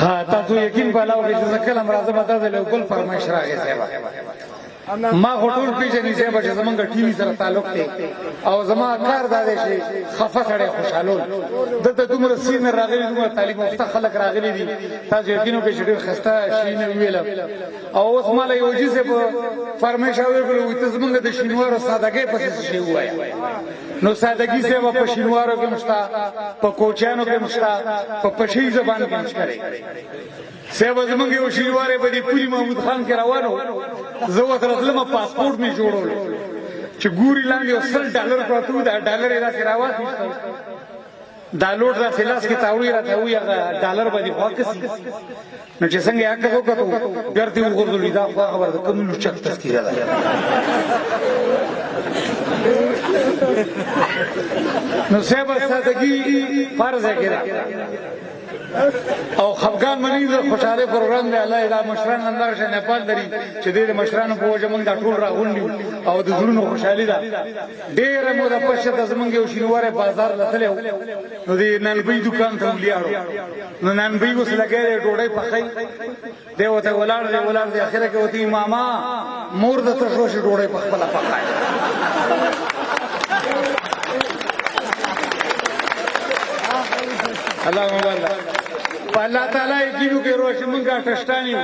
ها تاسو یقین پلاو کې چې کله مرزه مته د لوکل فرمایش راغی صاحب ما هټول پیژنې صاحب چې زمونږ ټي وي سره تعلق دی او زما کار دا دی چې خفه سره خوشالول دته دومره سین راغلي دومره تعلیم یافته خلک راغلي دي تاسو یقینو کې چې ډېر خسته شي نه ویل او اوس مال یو جزء په فرمایش راوړل ته زمونږ د شینوارو سادهګۍ پسې شي وایا نو سادهګي صاحب په شینوارو کې مشتا په کوچانو کې مشتا په پشي زبان کې مشته صاحب زمونږ یو شینواره په دې پوری محمود خان کې روانو زه وته راتلم پاسپورت می جوړول چې ګوري لاندې $100 پروت دا ډالر یې راځي راوځي دا لوټ را سلاس کې تاوی را ته وي $1 باندې واکسي نو چې څنګه یې هغه وکړو ګرځي وګورل دا خبره ده کوم نو چک تذکیره ده نو صاحب سادهګي فرض کړه او خفغان منی د خوشاله پروګرام دی الله اله مشران اندر شه نیپال دري چې د مشرانو په وجه موږ دا ټول راغونډو او د زړونو خوشحالي ده ډېر مو د پښه زمونږ یو شینواره بازار لته نو دی ننبي دکان ته ولیاړو نو ننبي اوس لګې ډوډۍ پخای دی وته ولار دی اخره کې وتی ماما مور د تاسو شي ډوډۍ پخپله پخای الله مبارک الله تعالی یقینو کې روش مونږه ټشتانی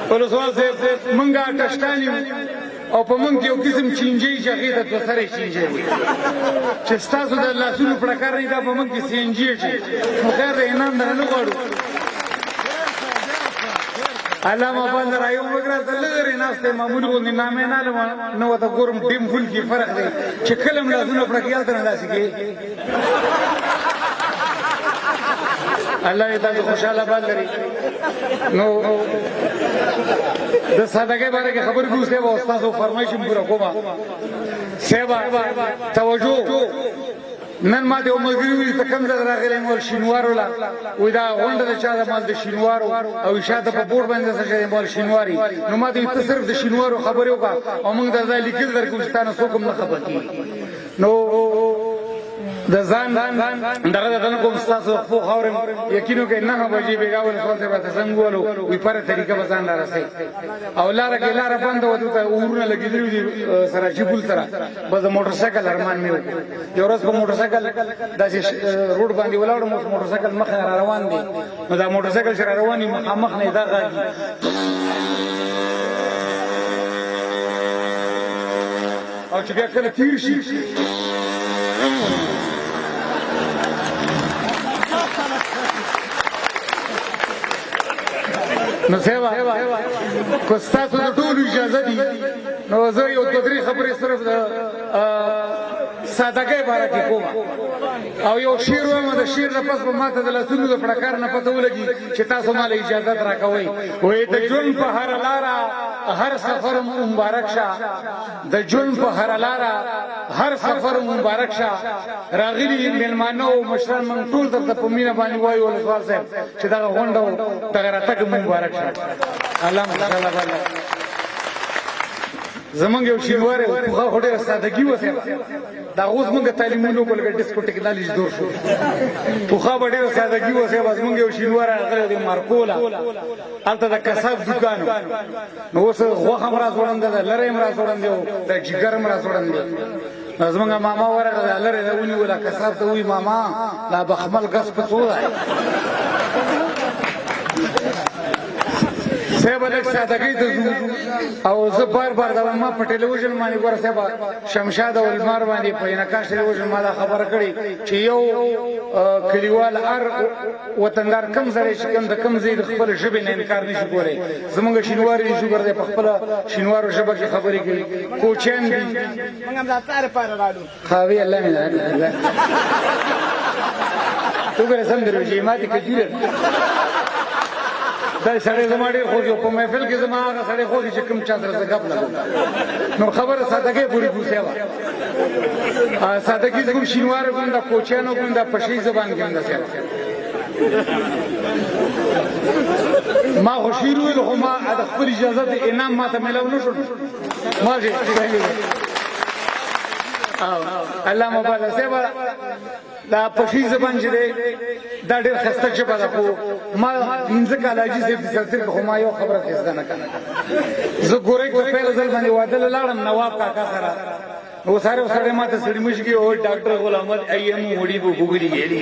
په سوال سے مونږه ټشتانی او په مونږ کې یو قسم چینجی شغیده د سره چینجی چې تاسو د لاسونو پړکار نه دا په مونږ کې چینجی شي خو خیر انعام نه غواړو علامه بند رايو وګړه تلری ناشته معمول کو نامه نه نو ته ګورم ډیم فل کې فرق دی چې کلم لاسونو پړکیال تر انداسي کې الله دې خوشاله باندې نو د سادهګۍ باره کې خبر کوسته و استادو فرمایش پورا کوما سیوا توجه نن ما دې عمرګری ته کم ځای راغلی مول شینوارو لا وې دا غونډه د چا د مال د شینوارو او شاته په بورډ باندې څه مال شینواری نو ما دې ته صرف د شینوارو خبرو کا او موږ د ځای لیکل درکو چې تاسو کوم نه خبر کی نو د ځان دغه دغه کوم تاسو خو خاورم یقینو کې نه بجې بیگاول سوال ته به څنګه ولو وی پر طریقه بزان را رسي او لار کې لار بند ودو ته اورونه لګیدلې دي سره جبل سره بس موټر سایکل ارمان میو یو ورځ په موټر سایکل داسې روډ باندې ولاړم موټر سایکل مخ را روان دي نو دا موټر سایکل سره رواني مخ نه دا غاږي او چې بیا کله تیر شي نو سیوا کو تاسو د ټول اجازه دي نو زه یو دوه درې خبرې صرف سادهګۍ باره کې کوم او یو شعر وایم د شعر نه پس به ماته د لاسونو د پړکار نه پته ولګي چې تاسو مال اجازه راکوئ وې د ژوند په هر لاره هر سفر مبارک شه د ژوند په هر لاره هر سفر مبارک شه راغلي مېلمانه او مشران من ټول درته په مینه باندې وایو ولسوال صاحب چې دغه غونډه دغه راتګ مبارک شه الله تعالی باندې زمونږ یو شینواره خو ډېره سادهګي وسه دا اوس موږ تعلیمونو کولګ ډیسکو ټیکنالوژي دور شو خو ډېره سادهګي وسه زمونږ یو شینواره هغه د مارکولا الته د کسب دکان نو اوس غوخه مرا زوړند لره مرا زوړند د جګر مرا زوړند زمونږ ماما ورغه لره ونی ولا کسب ته وی ماما لا بخمل غس په څو صاحب الک سادهګۍ ته او زه بار دا ما په ټلویزیون باندې ګور صاحب شمشاد او المار باندې په انعکاس ټلویزیون ما خبر کړي چې یو کلیوال هر وطندار کم زړې شکم د کم زید خپل ژبه نه انکار نشي کولای زمونږ شینواری شو ګرځي په خپل شینوارو ژبه کې خبرې کوي کوچن دي موږ هم ځاتره پاره راډو خاوي الله مې تو ګره سم درو چې ماته کجوره دا سړی زما ډېر خوښ یو په محفل کې زما هغه سړی خوښ چې کوم چا سره ګپ لګو نو خبره سادهګۍ پوری پوسه وا سادهګۍ کوم شینوار کوم دا کوچانو کوم دا پشي زبان کوم دا سره ما خوشیر ویل خو ما د خپل اجازه د انعام ماته ملاو نشو ما الله مبارک سیوا دا پشي زبان چې دا ډېر خسته ژبه ده خو ما 15 کاله حاجي صاحب د سلسله خو ما یو خبره خېزده نه کړه زه ګورې په پیل ځل باندې واده لاړم نواب کاکا سره و ساره ما ته سړی مشګي او ډاکټر غلام احمد ایم وړي بو وګړي ګېلي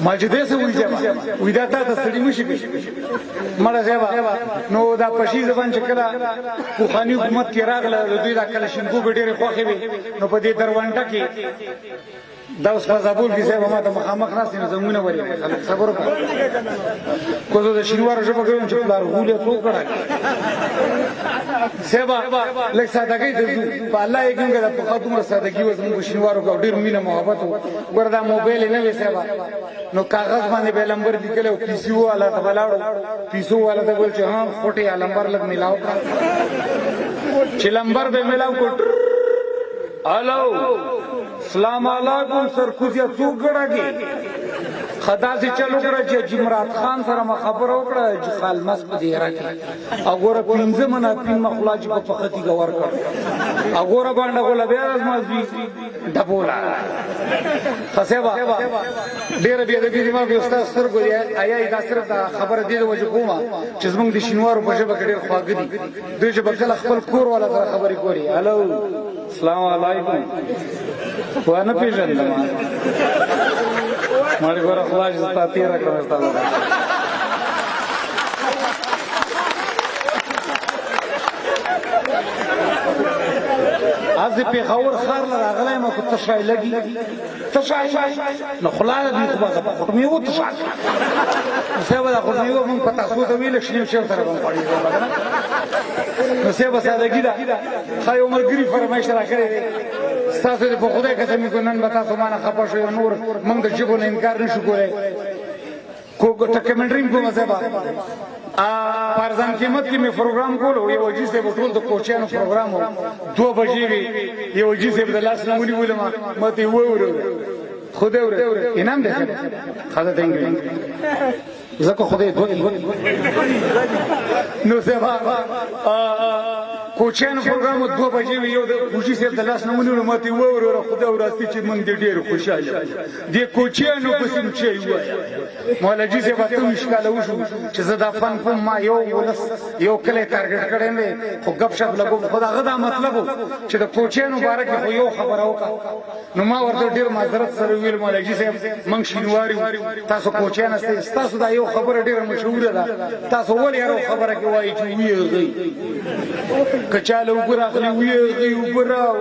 ما چې دې څه وځه وې دا ته سړی مشګي مړه ځبا نو دا پښې زبان چې کله په خاني حکومت کې راغله دوی دا کله شینګو ډېرې خوخې وي نو په دې دروانټه کې دا اوس فزابول کې صاحب ما ته مخامخ ناس نه زمونه ولې خلک صبر وکړه کوزه د شینوار ژبه کوم چې پلار غولې څو کړه سبا لکه سادهګي د په الله یې څنګه د خاطر سادهګي وزمو شینوارو کو ډیر مینه محبت وردا موبایل نه وي سبا نو کاغذ باندې به لمبر لیکل او پیسو والا ته بلاړو پیسو والا ته ول چې ها فوټي لمبر لګ ملاو کړه چې لمبر به ملاو کو الو سلام علیکم سرکوزیا څوک غړاږي خدا سے چلو کړه چې جمرات خان سره ما خبر وکړه چې خالمس په دې راکې وګوره پینځه منافین مخلاج په فختی غور کړ وګوره باندې غول بیا ازمازي ډبولا خسبا ډېر بیا د دې ما په استاد سره ګوري آیا دا صرف خبره دې د وجه کومه چې زمونږ د شینوارو په ژبه کې ډېر خواږه دي دوی چې بکله خپل کور والا سره خبرې کوي الو السلام علیکم وانا پیژندم ماړي ګور خلاص تا تیرا کړم تاسو از په خور خار راغلی ما کو تشای لګي تشای نو خلاله دې خو مې و تشای سبا دا خو مې و مون پتا سو ته ویل شنو شو سره باندې پړې نو سبا سادهګی دا خای عمر ګری فرمایش را کړی تاسو دې په خدای قسم کو نن بتا سو معنا خپه شو نور موږ د جبو نه انکار نشو کولای کو ټکمنټرینګ کو مزه پارزان قیمت کې می پروګرام کولو یو جی سے ټول د کوچانو پروګرام 2 بجې وی یو جی سے د لاس نمونی ولما مته وره خدای وره انعام دې خدای دې زکه خدای نو سبا کوچانو پروګرام 2 بجې وی یو د خوشي سے د لاس نمونی ولما مته وره خدای وراستی چې مونږ ډېر خوشاله دي کوچانو په سیم چي وایا مولجی سے وته مشکل وشو چې زدا فن کوم ما یو کله ټارګټ کړم خو غب شپ لګو خدا غدا مطلب چې د کوچانو باره کې یو خبره وکړه نو ما ورته ډیر معذرت سره ویل مولجی سے من شینواری تاسو کوچان است تاسو دا یو خبره ډیر مشهوره ده تاسو ولې یو خبره کې وایي چې ویږي کچاله وګراخلی ویږي وګراو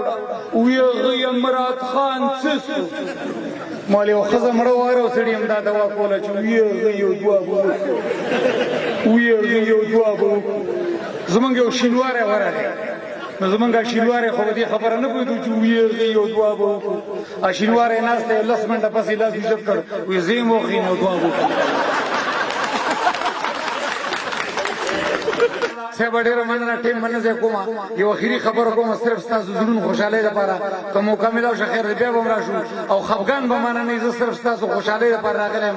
امرات خان سسو مالې او خزه مړه واره سړی هم دا دوا کوله چې یو دوا بو زمونږ یو شینواره ورغی نو زمونږ شینواره خو دې خبره نه پوهېدو چې یو دوا بو شینواره ناسته لس منټه پسې لاس ویجت کړ وی زه مو خې نو دوا بو سبا ډېر مننه ټیم مننه کوم یو اخیری خبر کوم صرف تاسو زړونو خوشاله لپاره کوم مکمل او خیر بیا به راشو او خفغان به مننه نه صرف تاسو خوشاله لپاره راغلم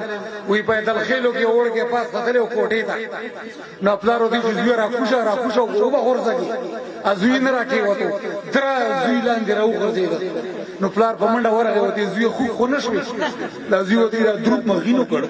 وی په دل خېلو کې اور کې پاس خطر او کوټې تا نو پلارو دې زوی را خوشا او به ورځي ازوی نه راکې وته تر زوی لاندې راو ورځي نو پلار په منډه ورغه وته زوی خو نشوي دا زوی دې درود مغینو کړ